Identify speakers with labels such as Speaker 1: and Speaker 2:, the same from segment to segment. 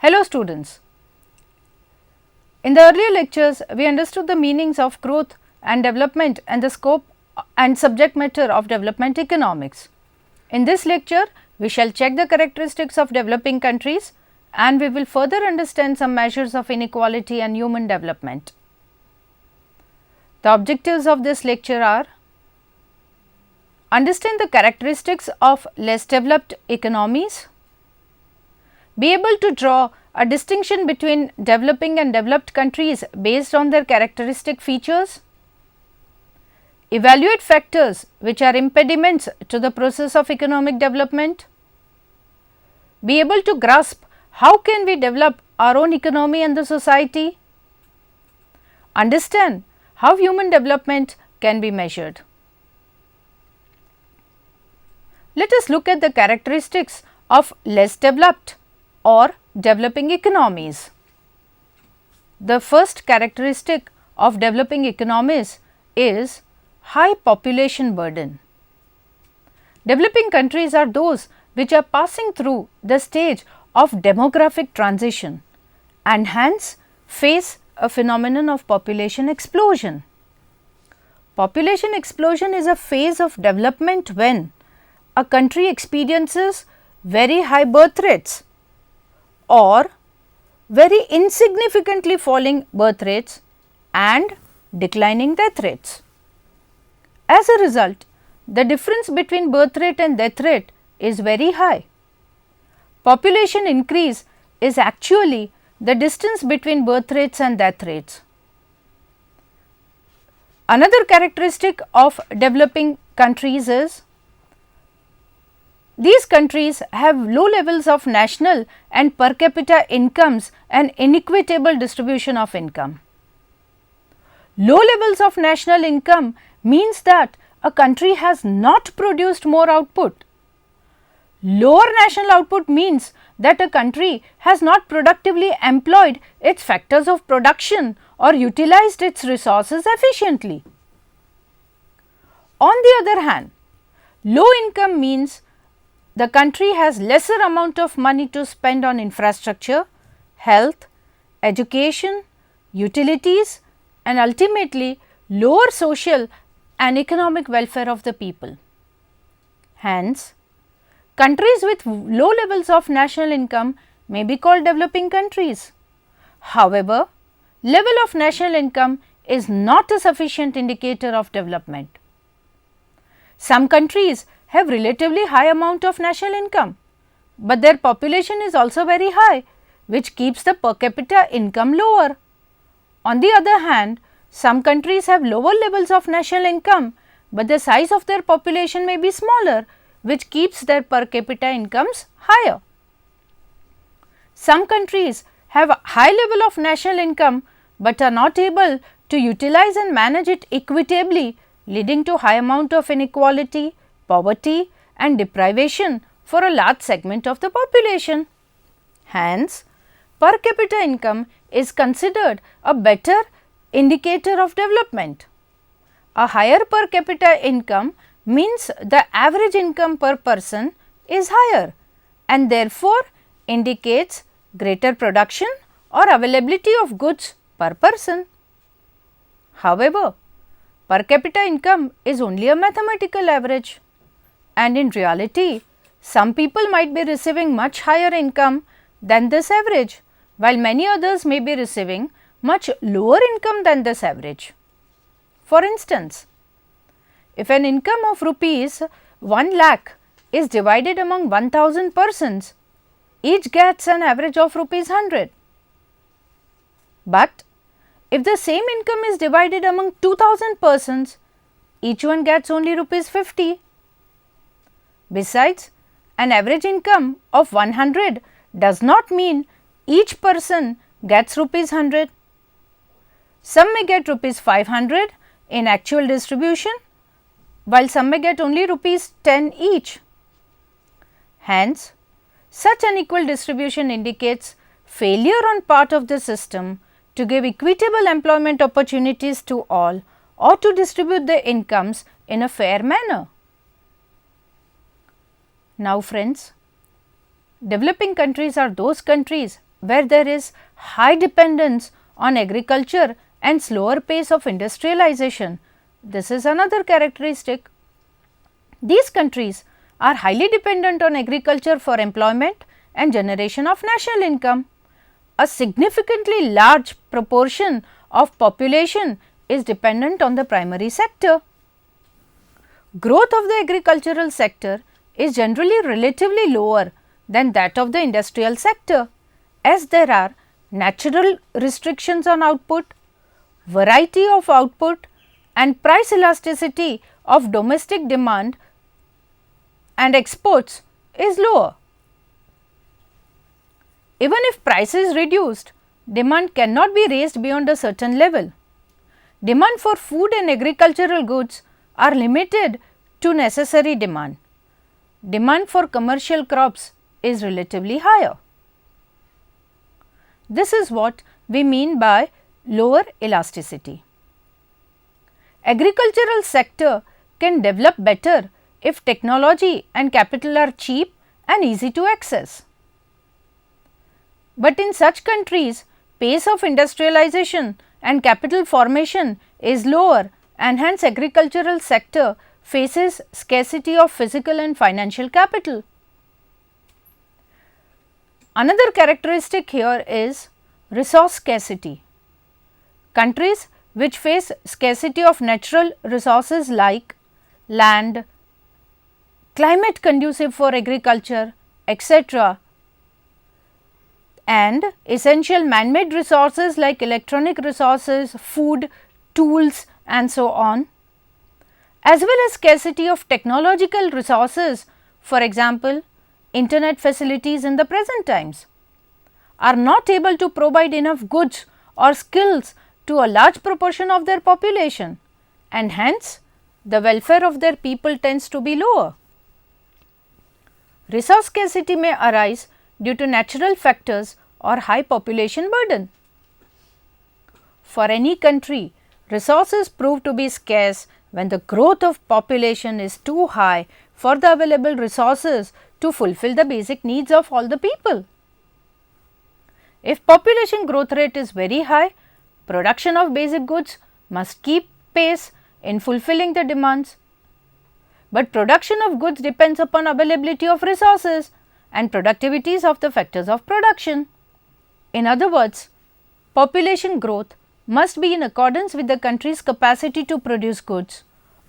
Speaker 1: Hello students. In the earlier lectures, we understood the meanings of growth and development and the scope and subject matter of development economics. In this lecture, we shall check the characteristics of developing countries and we will further understand some measures of inequality and human development. The objectives of this lecture are: understand the characteristics of less developed economies, be able to draw a distinction between developing and developed countries based on their characteristic features, evaluate factors which are impediments to the process of economic development, be able to grasp how can we develop our own economy and the society, understand how human development can be measured. Let us look at the characteristics of less developed or developing economies. The first characteristic of developing economies is high population burden. Developing countries are those which are passing through the stage of demographic transition and hence face a phenomenon of population explosion. Population explosion is a phase of development when a country experiences very high birth rates or very insignificantly falling birth rates and declining death rates. As a result, the difference between birth rate and death rate is very high. Population increase is actually the distance between birth rates and death rates. Another characteristic of developing countries is these countries have low levels of national and per capita incomes and inequitable distribution of income. Low levels of national income means that a country has not produced more output. Lower national output means that a country has not productively employed its factors of production or utilized its resources efficiently. On the other hand, low income means the country has lesser amount of money to spend on infrastructure, health, education, utilities and ultimately lower social and economic welfare of the people. Hence, countries with low levels of national income may be called developing countries. However, level of national income is not a sufficient indicator of development. Some countries have relatively high amount of national income, but their population is also very high, which keeps the per capita income lower. On the other hand, some countries have lower levels of national income, but the size of their population may be smaller, which keeps their per capita incomes higher. Some countries have a high level of national income, but are not able to utilize and manage it equitably, leading to high amount of inequality, poverty and deprivation for a large segment of the population. Hence, per capita income is considered a better indicator of development. A higher per capita income means the average income per person is higher and therefore indicates greater production or availability of goods per person. However, per capita income is only a mathematical average, and in reality, some people might be receiving much higher income than this average, while many others may be receiving much lower income than this average. For instance, if an income of rupees 1 lakh is divided among 1000 persons, each gets an average of rupees 100. But if the same income is divided among 2000 persons, each one gets only rupees 50. Besides, an average income of 100 does not mean each person gets rupees 100. Some may get rupees 500 in actual distribution, while some may get only rupees 10 each. Hence, such unequal distribution indicates failure on part of the system to give equitable employment opportunities to all or to distribute the incomes in a fair manner. Now friends, developing countries are those countries where there is high dependence on agriculture and slower pace of industrialization. This is another characteristic. These countries are highly dependent on agriculture for employment and generation of national income. A significantly large proportion of population is dependent on the primary sector. Growth of the agricultural sector is generally relatively lower than that of the industrial sector, as there are natural restrictions on output, variety of output and price elasticity of domestic demand and exports is lower. Even if price is reduced, demand cannot be raised beyond a certain level. Demand for food and agricultural goods are limited to necessary demand. Demand for commercial crops is relatively higher. This is what we mean by lower elasticity. Agricultural sector can develop better if technology and capital are cheap and easy to access. But in such countries, pace of industrialization and capital formation is lower, and hence agricultural sector faces scarcity of physical and financial capital. Another characteristic here is resource scarcity. Countries which face scarcity of natural resources like land, climate conducive for agriculture, etc., and essential man-made resources like electronic resources, food, tools and so on, as well as scarcity of technological resources, for example, internet facilities in the present times, are not able to provide enough goods or skills to a large proportion of their population, and hence the welfare of their people tends to be lower. Resource scarcity may arise due to natural factors or high population burden. For any country, resources prove to be scarce when the growth of population is too high for the available resources to fulfill the basic needs of all the people. If population growth rate is very high, production of basic goods must keep pace in fulfilling the demands. But production of goods depends upon availability of resources and productivities of the factors of production. In other words, population growth must be in accordance with the country's capacity to produce goods,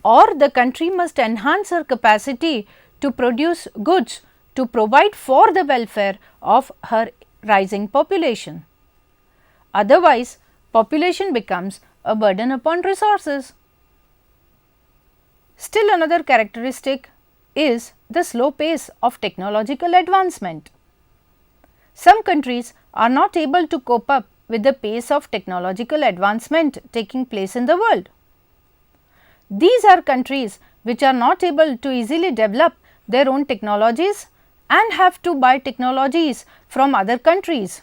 Speaker 1: or the country must enhance her capacity to produce goods to provide for the welfare of her rising population. Otherwise, population becomes a burden upon resources. Still another characteristic is the slow pace of technological advancement. Some countries are not able to cope up with the pace of technological advancement taking place in the world. These are countries which are not able to easily develop their own technologies and have to buy technologies from other countries.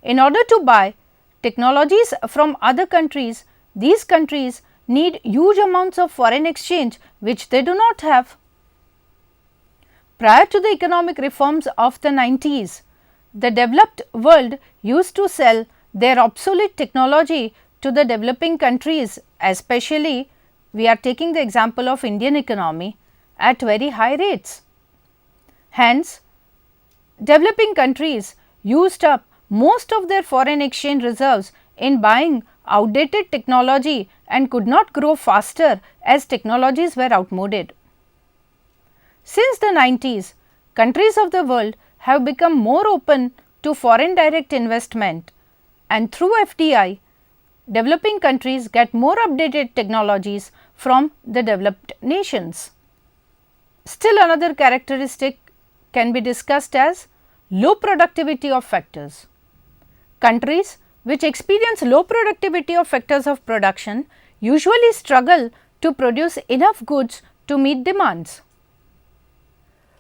Speaker 1: In order to buy technologies from other countries, these countries need huge amounts of foreign exchange which they do not have. Prior to the economic reforms of the 90s, the developed world used to sell their obsolete technology to the developing countries, especially we are taking the example of Indian economy, at very high rates. Hence, developing countries used up most of their foreign exchange reserves in buying outdated technology and could not grow faster as technologies were outmoded. Since the 90s, countries of the world have become more open to foreign direct investment, and through FDI, developing countries get more updated technologies from the developed nations. Still another characteristic can be discussed as low productivity of factors. Countries which experience low productivity of factors of production usually struggle to produce enough goods to meet demands.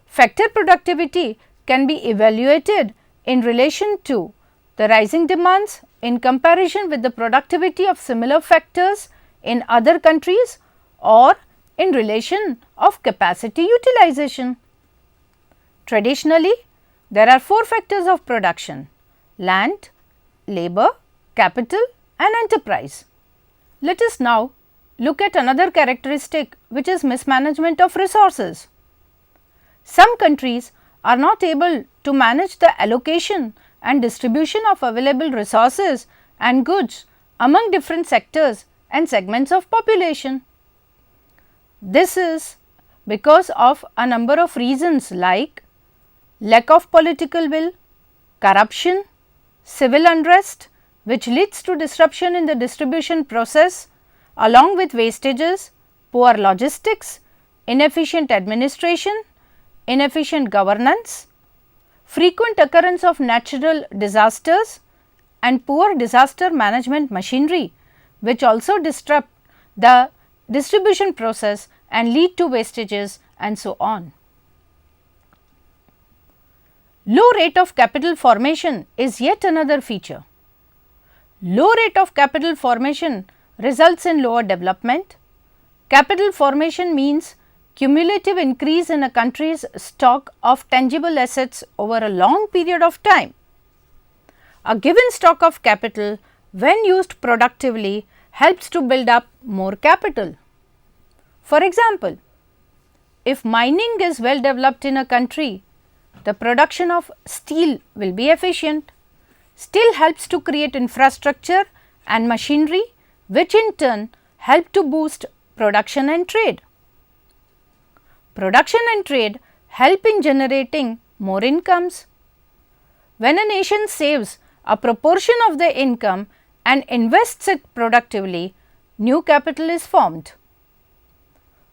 Speaker 1: Factor productivity can be evaluated in relation to the rising demands in comparison with the productivity of similar factors in other countries or in relation of capacity utilization. Traditionally, There are 4 factors of production: land, labor, capital and enterprise. Let us now look at another characteristic, which is mismanagement of resources. Some countries are not able to manage the allocation and distribution of available resources and goods among different sectors and segments of population. This is because of a number of reasons like lack of political will, corruption, civil unrest, which leads to disruption in the distribution process, along with wastages, poor logistics, inefficient administration, inefficient governance, frequent occurrence of natural disasters and poor disaster management machinery, which also disrupt the distribution process and lead to wastages and so on. Low rate of capital formation is yet another feature. Low rate of capital formation results in lower development. Capital formation means cumulative increase in a country's stock of tangible assets over a long period of time. A given stock of capital, when used productively, helps to build up more capital. For example, if mining is well developed in a country, the production of steel will be efficient. Steel helps to create infrastructure and machinery, which in turn help to boost production and trade. Production and trade help in generating more incomes. When a nation saves a proportion of the income and invests it productively, new capital is formed.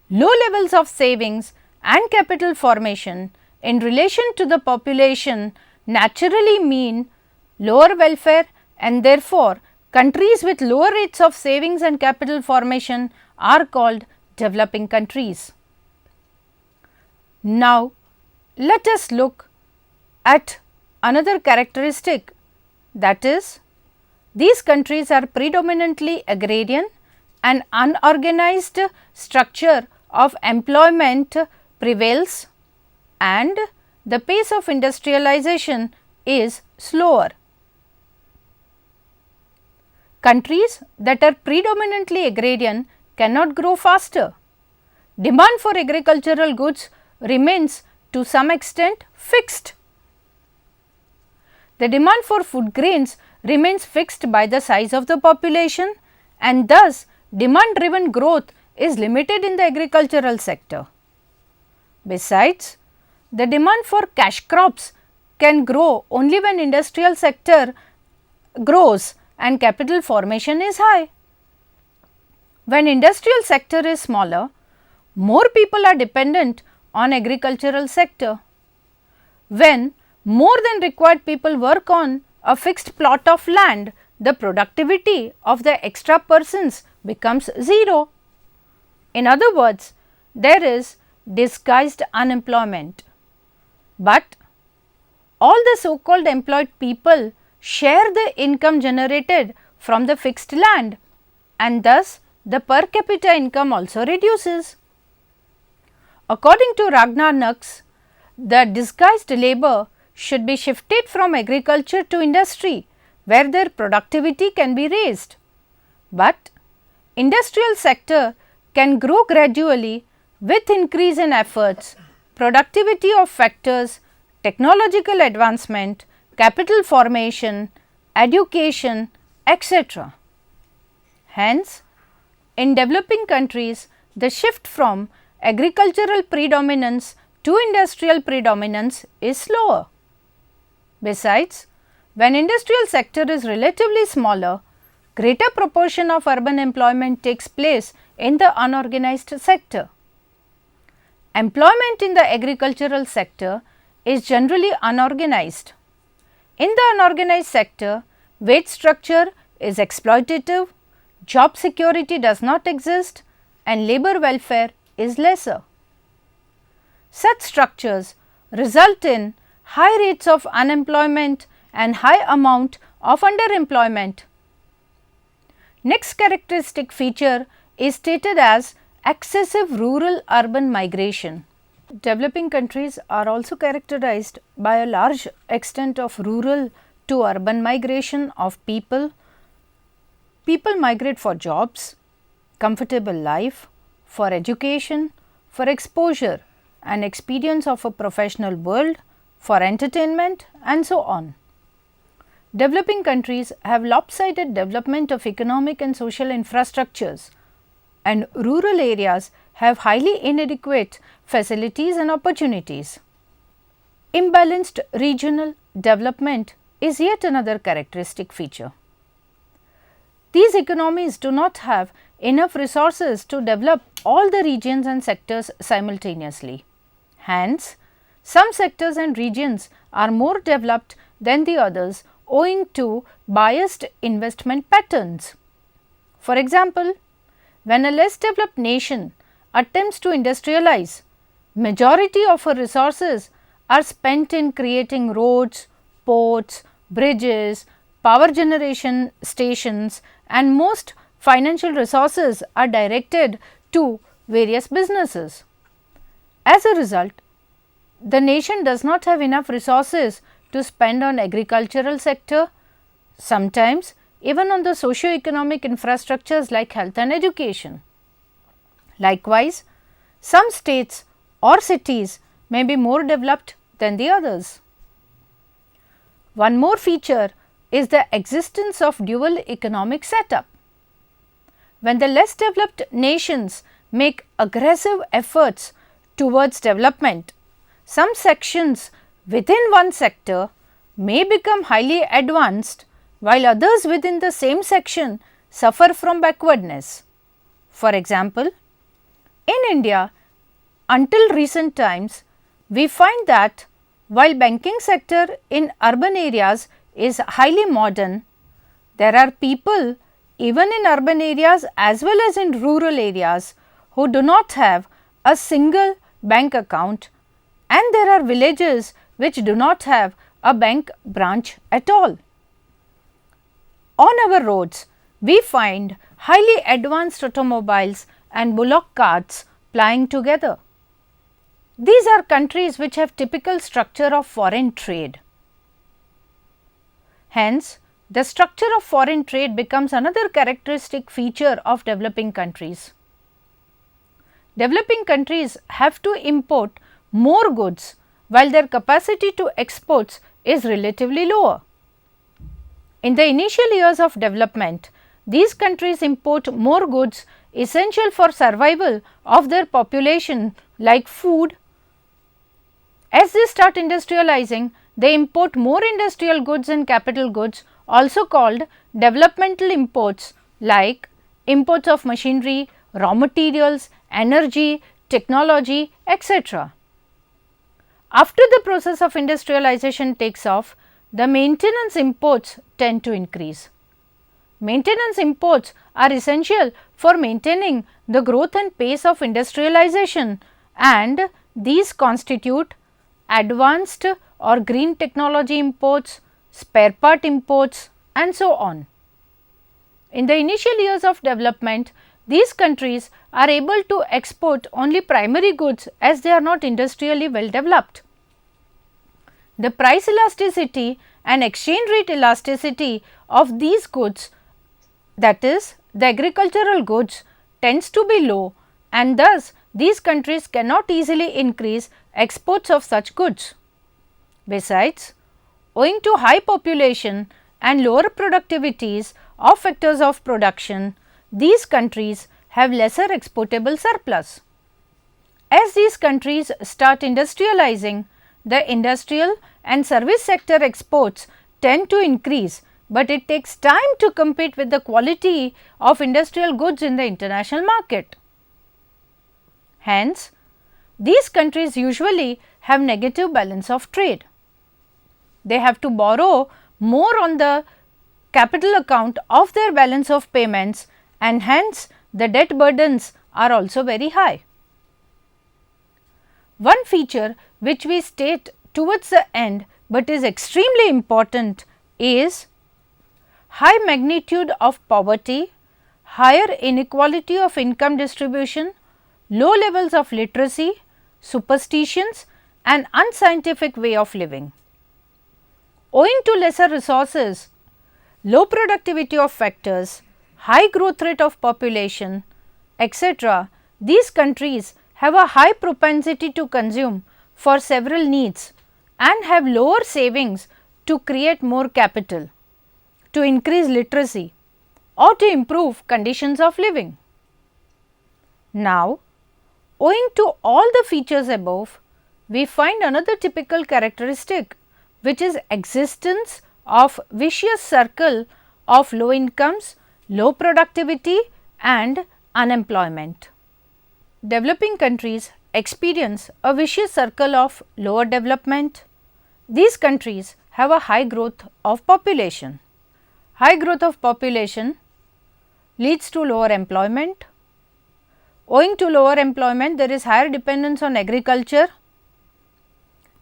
Speaker 1: Low levels of savings and capital formation in relation to the population naturally mean lower welfare, and therefore, countries with lower rates of savings and capital formation are called developing countries. Now, let us look at another characteristic, that is, these countries are predominantly agrarian and unorganized structure of employment prevails and the pace of industrialization is slower. Countries that are predominantly agrarian cannot grow faster. Demand for agricultural goods remains to some extent fixed. The demand for food grains remains fixed by the size of the population, and thus demand driven growth is limited in the agricultural sector. Besides, the demand for cash crops can grow only when industrial sector grows and capital formation is high. When industrial sector is smaller, more people are dependent on agricultural sector. When more than required people work on a fixed plot of land, the productivity of the extra persons becomes 0. In other words, there is disguised unemployment, but all the so called employed people share the income generated from the fixed land, and thus the per capita income also reduces. According to Ragnar Nux, the disguised labor should be shifted from agriculture to industry, where their productivity can be raised. But industrial sector can grow gradually with increase in efforts, productivity of factors, technological advancement, capital formation, education, etc. Hence, in developing countries, the shift from agricultural predominance to industrial predominance is slower. Besides, when industrial sector is relatively smaller, greater proportion of urban employment takes place in the unorganized sector. Employment in the agricultural sector is generally unorganized. In the unorganized sector, wage structure is exploitative, job security does not exist, and labor welfare is lesser. Such structures result in high rates of unemployment and high amount of underemployment. Next characteristic feature is stated as excessive rural urban migration. Developing countries are also characterized by a large extent of rural to urban migration of people. People migrate for jobs, comfortable life, for education, for exposure and experience of a professional world, for entertainment and so on. Developing countries have lopsided development of economic and social infrastructures, and rural areas have highly inadequate facilities and opportunities. Imbalanced regional development is yet another characteristic feature. These economies do not have enough resources to develop all the regions and sectors simultaneously. Hence, some sectors and regions are more developed than the others owing to biased investment patterns. For example, when a less developed nation attempts to industrialize, majority of her resources are spent in creating roads, ports, bridges, power generation stations, and most financial resources are directed to various businesses. As a result, the nation does not have enough resources to spend on agricultural sector, sometimes even on the socio-economic infrastructures like health and education. Likewise, some states or cities may be more developed than the others. One more feature is the existence of dual economic setup. When the less developed nations make aggressive efforts towards development, some sections within one sector may become highly advanced, while others within the same section suffer from backwardness. For example, in India, until recent times, we find that while banking sector in urban areas is highly modern, there are people even in urban areas as well as in rural areas who do not have a single bank account, and there are villages which do not have a bank branch at all. On our roads, we find highly advanced automobiles and bullock carts plying together. These are countries which have typical structure of foreign trade. Hence, the structure of foreign trade becomes another characteristic feature of developing countries. Developing countries have to import more goods while their capacity to exports is relatively lower. In the initial years of development, these countries import more goods essential for survival of their population like food. As they start industrializing, they import more industrial goods and capital goods, also called developmental imports, like imports of machinery, raw materials, energy, technology, etc. After the process of industrialization takes off, the maintenance imports tend to increase. Maintenance imports are essential for maintaining the growth and pace of industrialization, and these constitute advanced or green technology imports, spare part imports and so on. In the initial years of development, these countries are able to export only primary goods as they are not industrially well developed. The price elasticity and exchange rate elasticity of these goods, that is the agricultural goods, tends to be low, and thus these countries cannot easily increase exports of such goods. Besides, owing to high population and lower productivities of factors of production, these countries have lesser exportable surplus. As these countries start industrializing, the industrial and service sector exports tend to increase, but it takes time to compete with the quality of industrial goods in the international market. Hence, these countries usually have negative balance of trade. They have to borrow more on the capital account of their balance of payments, and hence the debt burdens are also very high. One feature which we state towards the end, but is extremely important, is high magnitude of poverty, higher inequality of income distribution, low levels of literacy, superstitions and unscientific way of living. Owing to lesser resources, low productivity of factors, high growth rate of population, etc., these countries have a high propensity to consume for several needs and have lower savings to create more capital, to increase literacy or to improve conditions of living. Now, owing to all the features above, we find another typical characteristic, which is existence of vicious circle of low incomes, low productivity and unemployment. Developing countries experience a vicious circle of lower development. These countries have a high growth of population. High growth of population leads to lower employment. Owing to lower employment, there is higher dependence on agriculture.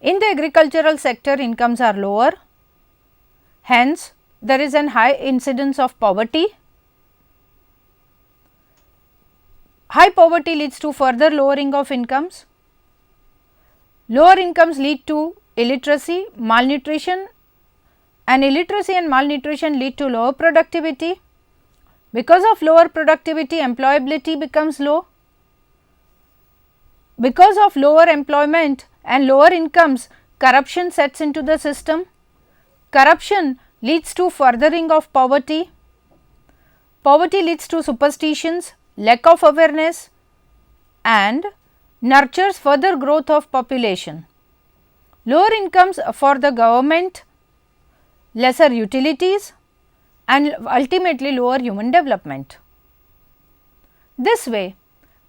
Speaker 1: In the agricultural sector, incomes are lower. Hence, there is an high incidence of poverty. High poverty leads to further lowering of incomes. Lower incomes lead to illiteracy, malnutrition, and illiteracy and malnutrition lead to lower productivity. Because of lower productivity, employability becomes low. Because of lower employment and lower incomes, corruption sets into the system. Corruption leads to furthering of poverty. Poverty leads to superstitions, lack of awareness and nurtures further growth of population. Lower incomes for the government, lesser utilities and ultimately lower human development. This way,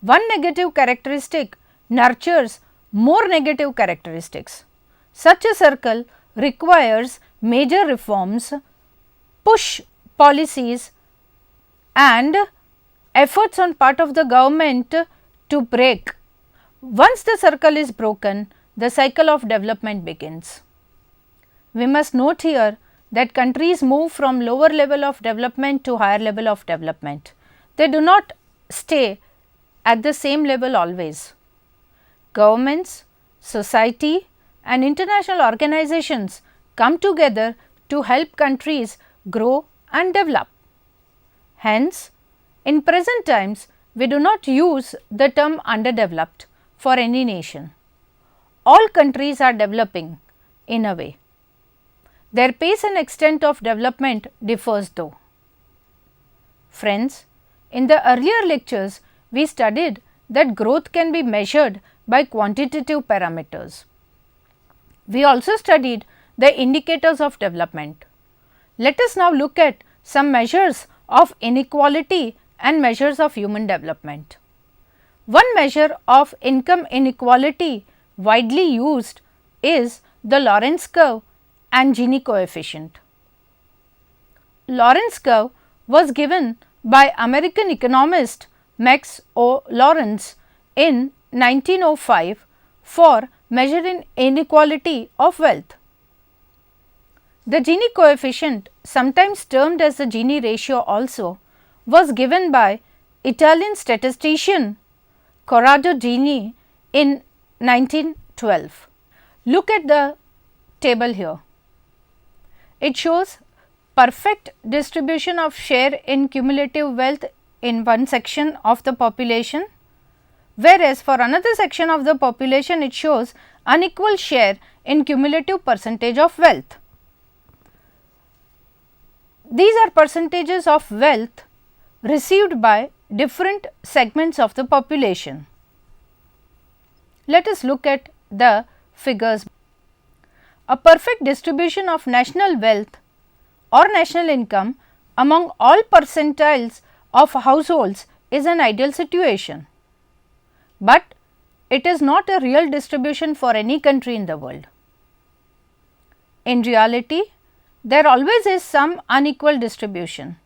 Speaker 1: one negative characteristic nurtures more negative characteristics. Such a circle requires major reforms, push policies and efforts on part of the government to break. Once the circle is broken, the cycle of development begins. We must note here that countries move from lower level of development to higher level of development. They do not stay at the same level always. Governments, society and international organizations come together to help countries grow and develop. Hence, in present times, we do not use the term underdeveloped for any nation. All countries are developing in a way. Their pace and extent of development differs though. Friends, in the earlier lectures, we studied that growth can be measured by quantitative parameters. We also studied the indicators of development. Let us now look at some measures of inequality and measures of human development. One measure of income inequality widely used is the Lorenz curve and Gini coefficient. Lorenz curve was given by American economist Max O. Lorenz in 1905 for measuring inequality of wealth. The Gini coefficient, sometimes termed as the Gini ratio also, was given by Italian statistician Corrado Gini in 1912. Look at the table here. It shows perfect distribution of share in cumulative wealth in one section of the population, whereas for another section of the population it shows unequal share in cumulative percentage of wealth. These are percentages of wealth received by different segments of the population. Let us look at the figures. A perfect distribution of national wealth or national income among all percentiles of households is an ideal situation, but it is not a real distribution for any country in the world. In reality, there always is some unequal distribution.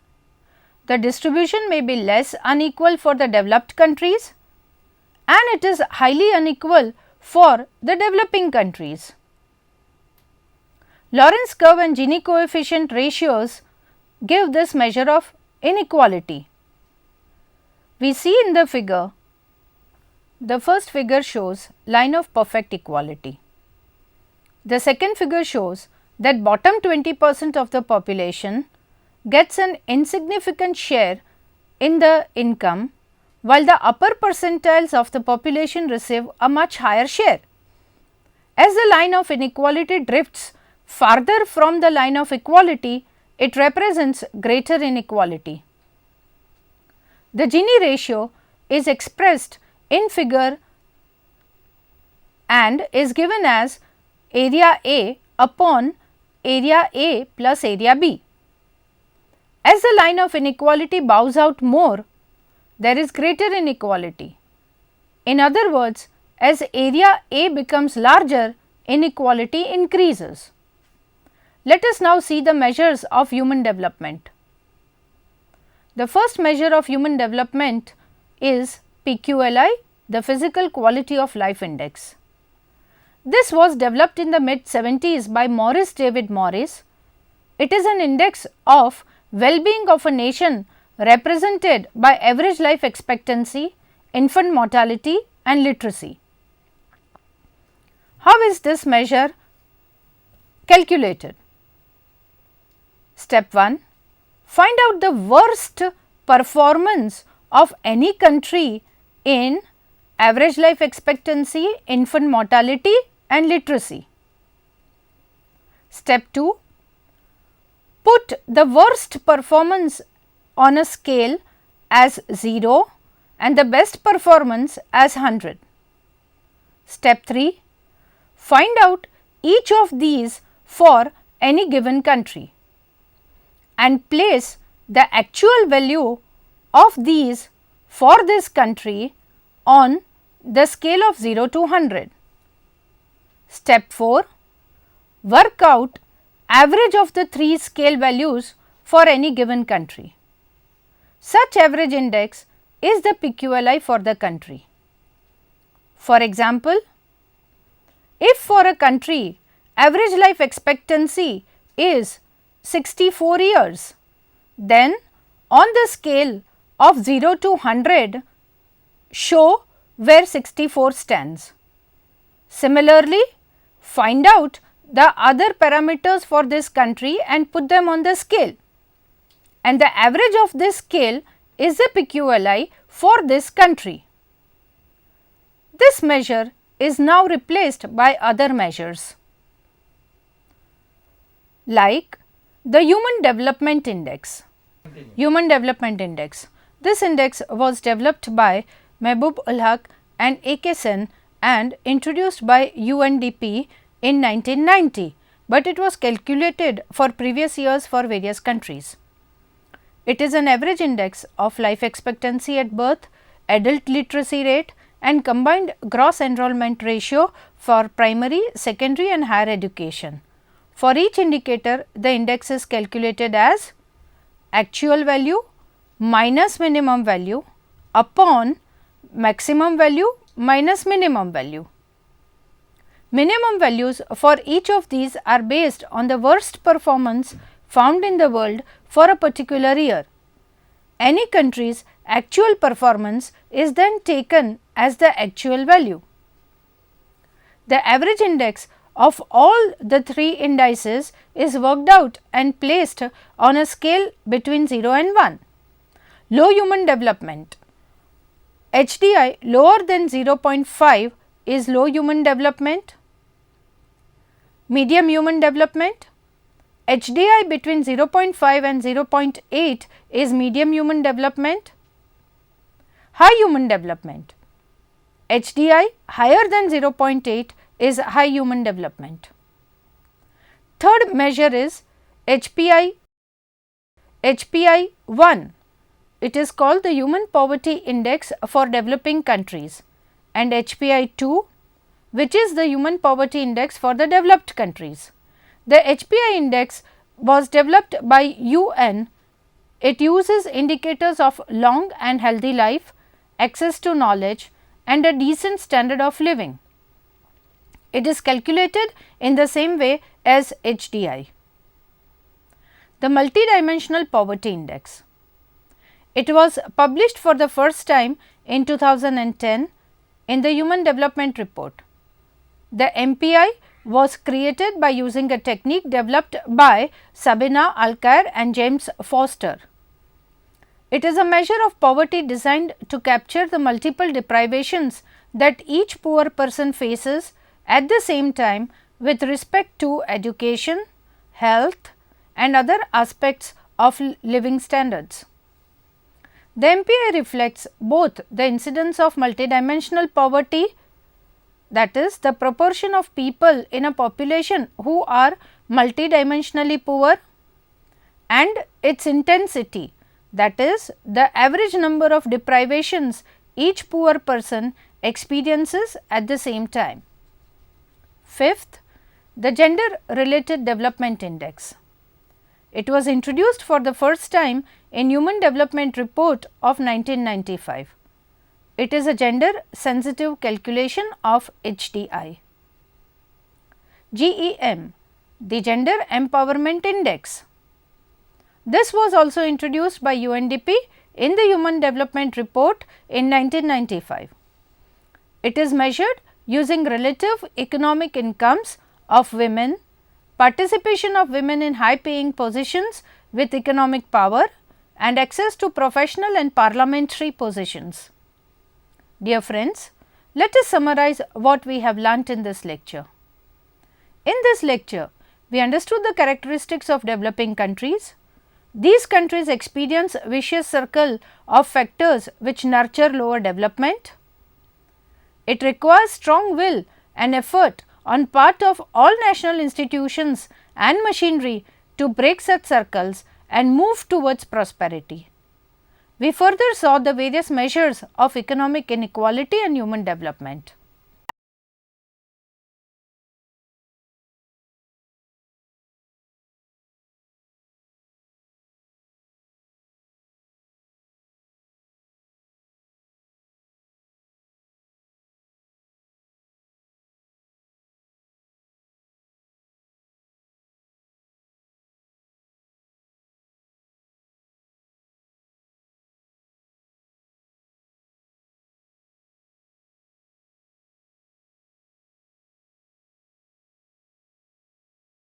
Speaker 1: The distribution may be less unequal for the developed countries and it is highly unequal for the developing countries. Lorenz curve and Gini coefficient ratios give this measure of inequality. We see in the figure The first figure shows line of perfect equality. The second figure shows that bottom 20% of the population gets an insignificant share in the income, while the upper percentiles of the population receive a much higher share. As the line of inequality drifts farther from the line of equality, it represents greater inequality. The Gini ratio is expressed in figure and is given as area A upon area A plus area B. As the line of inequality bows out more, there is greater inequality. In other words, as area A becomes larger, inequality increases. Let us now see the measures of human development. The first measure of human development is PQLI, the Physical Quality of Life Index. This was developed in the mid 70s by Morris David Morris. It is an index of well-being of a nation represented by average life expectancy, infant mortality and literacy. How is this measure calculated? Step 1. Find out the worst performance of any country in average life expectancy, infant mortality and literacy. Step 2. Put the worst performance on a scale as 0 and the best performance as 100. Step 3. Find out each of these for any given country and place the actual value of these for this country on the scale of 0 to 100. Step 4. Work out average of the 3 scale values for any given country. Such average index is the PQLI for the country. For example, if for a country average life expectancy is 64 years, then on the scale of 0 to 100, show where 64 stands. Similarly, find out the other parameters for this country and put them on the scale, and the average of this scale is the PQLI for this country. This measure is now replaced by other measures like the Human Development Index. Human Development Index. This index was developed by Mehboob ul Haq and A.K. Sen and introduced by UNDP in 1990, but it was calculated for previous years for various countries. It is an average index of life expectancy at birth, adult literacy rate and combined gross enrollment ratio for primary, secondary and higher education. For each indicator, the index is calculated as actual value minus minimum value upon maximum value minus minimum value. Minimum values for each of these are based on the worst performance found in the world for a particular year. Any country's actual performance is then taken as the actual value. The average index of all the 3 indices is worked out and placed on a scale between 0 and 1. Low human development. HDI lower than 0.5 is low human development. Medium human development. HDI between 0.5 and 0.8 is medium human development. High human development. HDI higher than 0.8 is high human development. Third measure is HPI 1. It is called the Human Poverty Index for developing countries, and HPI 2, which is the Human Poverty Index for the developed countries. The HPI index was developed by UN. It uses indicators of long and healthy life, access to knowledge and a decent standard of living. It is calculated in the same way as HDI. The Multidimensional Poverty Index. It was published for the first time in 2010 in the Human Development Report. The MPI was created by using a technique developed by Sabina Alcaire and James Foster. It is a measure of poverty designed to capture the multiple deprivations that each poor person faces at the same time with respect to education, health and other aspects of living standards. The MPI reflects both the incidence of multidimensional poverty, that is the proportion of people in a population who are multidimensionally poor, and its intensity, that is the average number of deprivations each poor person experiences at the same time. Fifth, the Gender Related Development Index. It was introduced for the first time in Human Development Report of 1995. It is a gender sensitive calculation of HDI. GEM, the Gender Empowerment Index. This was also introduced by UNDP in the Human Development Report in 1995. It is measured using relative economic incomes of women, participation of women in high paying positions with economic power and access to professional and parliamentary positions. Dear friends, let us summarize what we have learnt in this lecture. In this lecture, we understood the characteristics of developing countries. These countries experience a vicious circle of factors which nurture lower development. It requires strong will and effort on part of all national institutions and machinery to break such circles and move towards prosperity. We further saw the various measures of economic inequality and human development.